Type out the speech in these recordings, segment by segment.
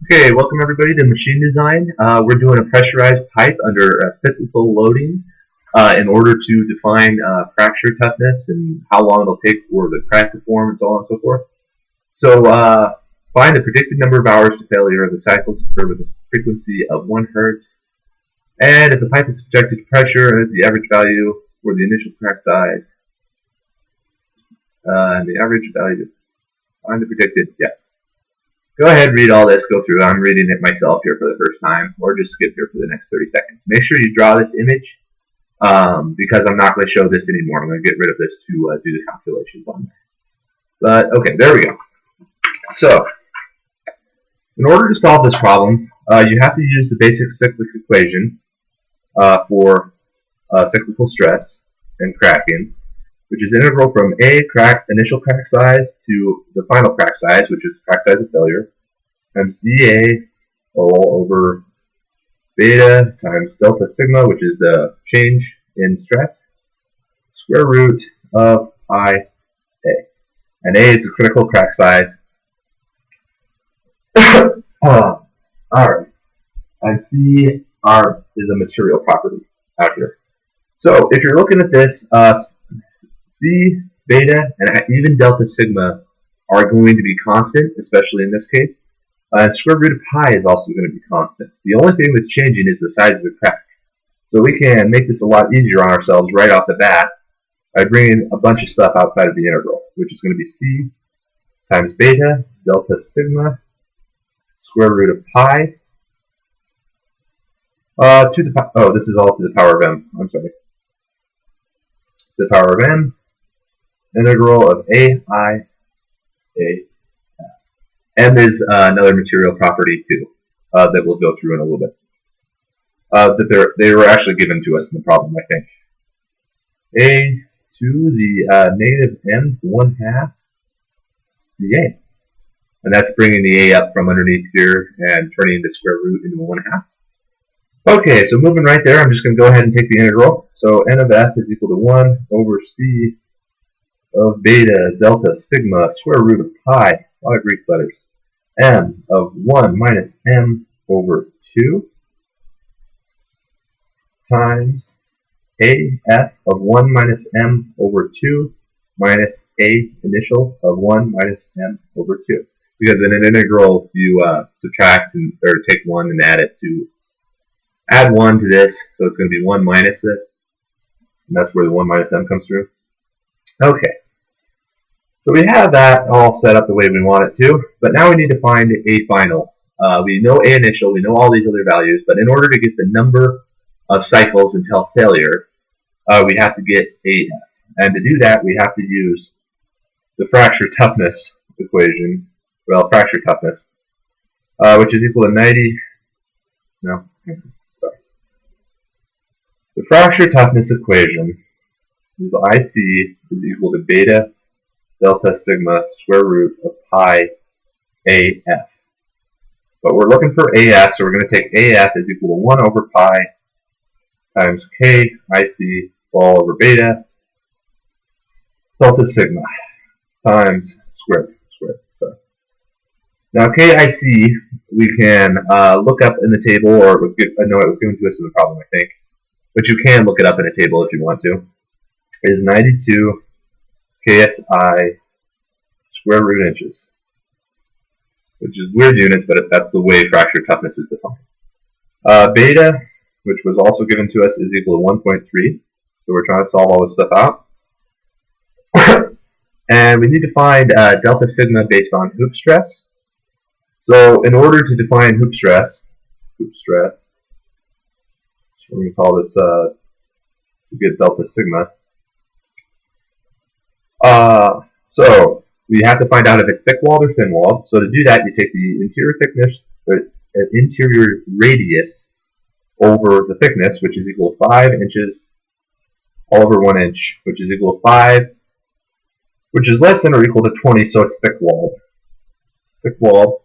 Okay, welcome everybody to machine design. We're doing a pressurized pipe under cyclical loading in order to define fracture toughness and how long it'll take for the crack to form and so on and so forth. So find the predicted number of hours to failure of the cycles with a frequency of 1 hertz. And if the pipe is subjected to pressure, the average value for the initial crack size. And the average value, find the predicted, yeah. Go ahead, read all this, go through. I'm reading it myself here for the first time, or just skip here for the next 30 seconds. Make sure you draw this image, because I'm not going to show this anymore. I'm going to get rid of this to do the calculations on there. But, okay, there we go. So, in order to solve this problem, you have to use the basic cyclic equation for cyclical stress and cracking, which is integral from initial crack size to the final crack size, which is crack size of failure, times dA all over beta times delta sigma, which is the change in stress, square root of pi A. And A is the critical crack size. Alright. And C is a material property out here. So if you're looking at this, C, beta, and even delta sigma are going to be constant, especially in this case. And square root of pi is also going to be constant. The only thing that's changing is the size of the crack. So we can make this a lot easier on ourselves right off the bat by bringing a bunch of stuff outside of the integral, which is going to be C times beta, delta sigma, square root of pi, to the power, oh, this is all to the power of m, I'm sorry. To the power of m, integral of m is another material property too that we'll go through in a little bit. That they were actually given to us in the problem, I think. A to the negative m to 1/2 dA. And that's bringing the a up from underneath here and turning the square root into 1/2. Okay, so moving right there, I'm just going to go ahead and take the integral. So n of f is equal to 1 over c of beta delta sigma square root of pi, a lot of Greek letters, m of 1 minus m over 2 times af of 1 minus m over 2 minus a initial of 1 minus m over 2. Because in an integral, you subtract or take 1 and add 1 to this, so it's going to be 1 minus this, and that's where the 1 minus m comes through. Okay. So we have that all set up the way we want it to, but now we need to find a final. We know a initial, we know all these other values, but in order to get the number of cycles until failure, we have to get AF. And to do that, we have to use the fracture toughness equation, fracture toughness, which is equal to 90, no, sorry. The fracture toughness equation is IC is equal to beta delta sigma square root of pi AF. But we're looking for AF, so we're going to take AF is equal to 1 over pi times K IC all over beta delta sigma times square root. Now KIC we can look up in the table, or it was it was given to us in the problem, I think, but you can look it up in a table if you want to. It is 92 KSI square root inches, which is weird units, but that's the way fracture toughness is defined. Beta, which was also given to us, is equal to 1.3, so we're trying to solve all this stuff out. And we need to find delta sigma based on hoop stress. So in order to define hoop stress, so we're going to call this to get delta sigma. So we have to find out if it's thick-walled or thin-walled. So to do that, you take the interior thickness, interior radius over the thickness, which is equal to 5 inches all over 1 inch, which is equal to 5, which is less than or equal to 20, so it's thick-walled. Thick-walled.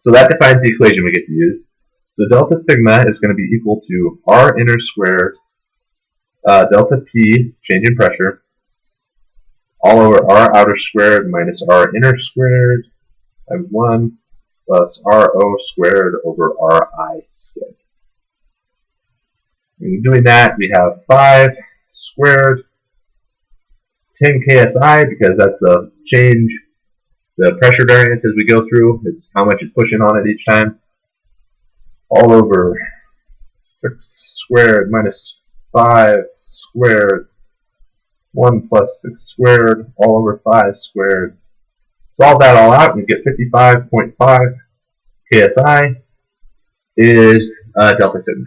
So that defines the equation we get to use. So delta sigma is going to be equal to R inner squared delta P, change in pressure, all over R outer squared minus R inner squared times 1 plus RO squared over RI squared. And doing that, we have 5 squared 10 KSI, because that's the change, the pressure variance as we go through. It's how much it's pushing on it each time. All over 6 squared minus 5 squared 1 plus 6 squared all over 5 squared. Solve that all out and you get 55.5 KSI is delta sigma.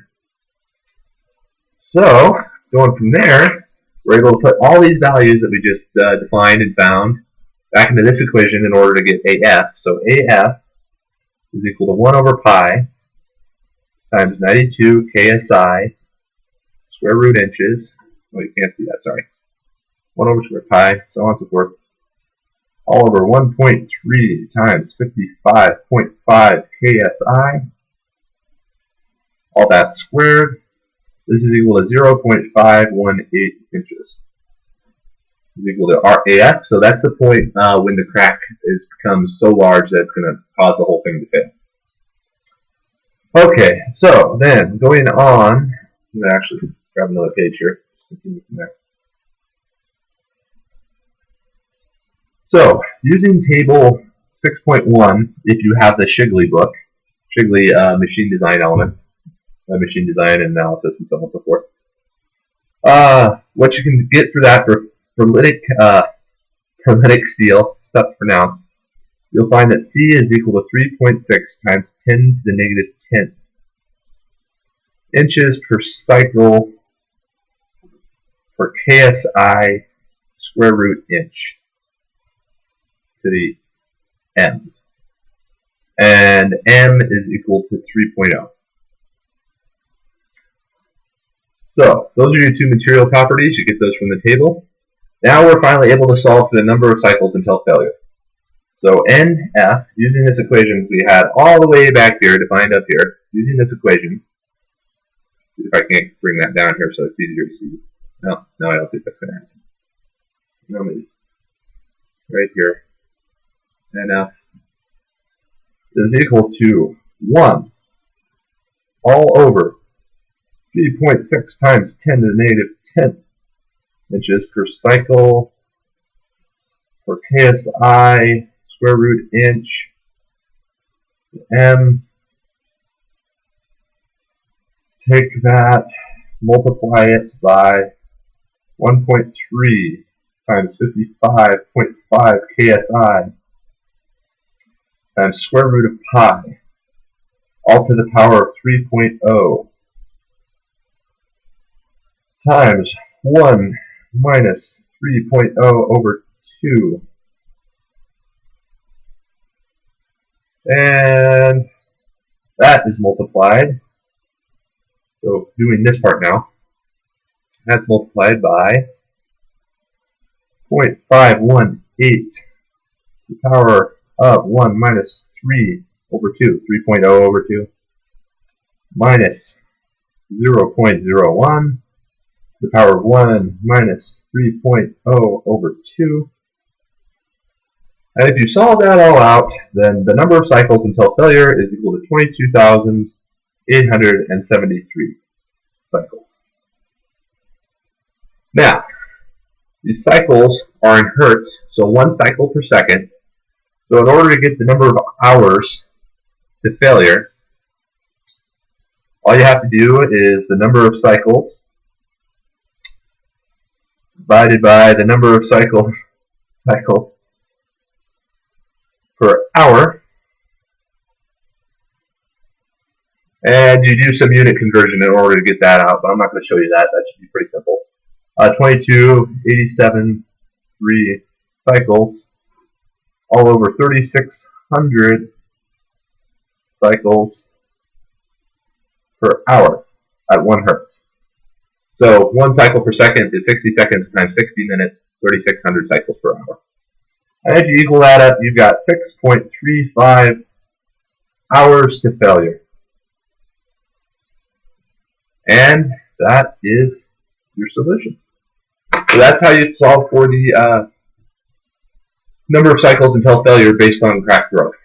So, going from there, we're able to put all these values that we just defined and found back into this equation in order to get AF. So AF is equal to 1 over pi times 92 KSI square root inches. Oh, you can't see that, sorry. 1 over square pi, so on and so forth. All over 1.3 times 55.5 KSI. All that squared. This is equal to 0.518 inches. Is equal to RAF, so that's the point when the crack becomes so large that it's going to cause the whole thing to fail. Okay, so then going on, I'm going to actually grab another page here. Continue from there. So, using table 6.1, if you have the Shigley book, Shigley machine design elements, machine design and analysis, and so on and so forth. What you can get for that for prolific steel, tough to pronounce, you'll find that C is equal to 3.6 times 10 to the negative 10 inches per cycle per KSI square root inch to the M. And M is equal to 3.0. So, those are your two material properties. You get those from the table. Now we're finally able to solve for the number of cycles until failure. So NF, using this equation we had all the way back here defined up here, using this equation, see if I can't bring that down here so it's easier to see. No, I don't think that's going to happen. No, maybe. Right here. NF is equal to 1 all over 3.6 times 10 to the negative 10 inches per cycle for KSI square root inch M. Take that, multiply it by 1.3 times 55.5 KSI times square root of pi, all to the power of 3.0 times 1 minus 3.0 over 2. And that is multiplied. So doing this part now, that's multiplied by 0.518 to the power of 1 minus 3 over 2, 3.0 over 2, minus 0.01 to the power of 1 minus 3.0 over 2. And if you solve that all out, then the number of cycles until failure is equal to 22,873 cycles. Now, these cycles are in hertz, so 1 cycle per second. So in order to get the number of hours to failure, all you have to do is the number of cycles divided by the number of cycles per hour, and you do some unit conversion in order to get that out, but I'm not going to show you that. That should be pretty simple. 22,873 cycles all over 3,600 cycles per hour at 1 hertz. So 1 cycle per second is 60 seconds times 60 minutes, 3,600 cycles per hour. And if you equal that up, you've got 6.35 hours to failure. And that is your solution. So that's how you solve for the number of cycles until failure based on crack growth.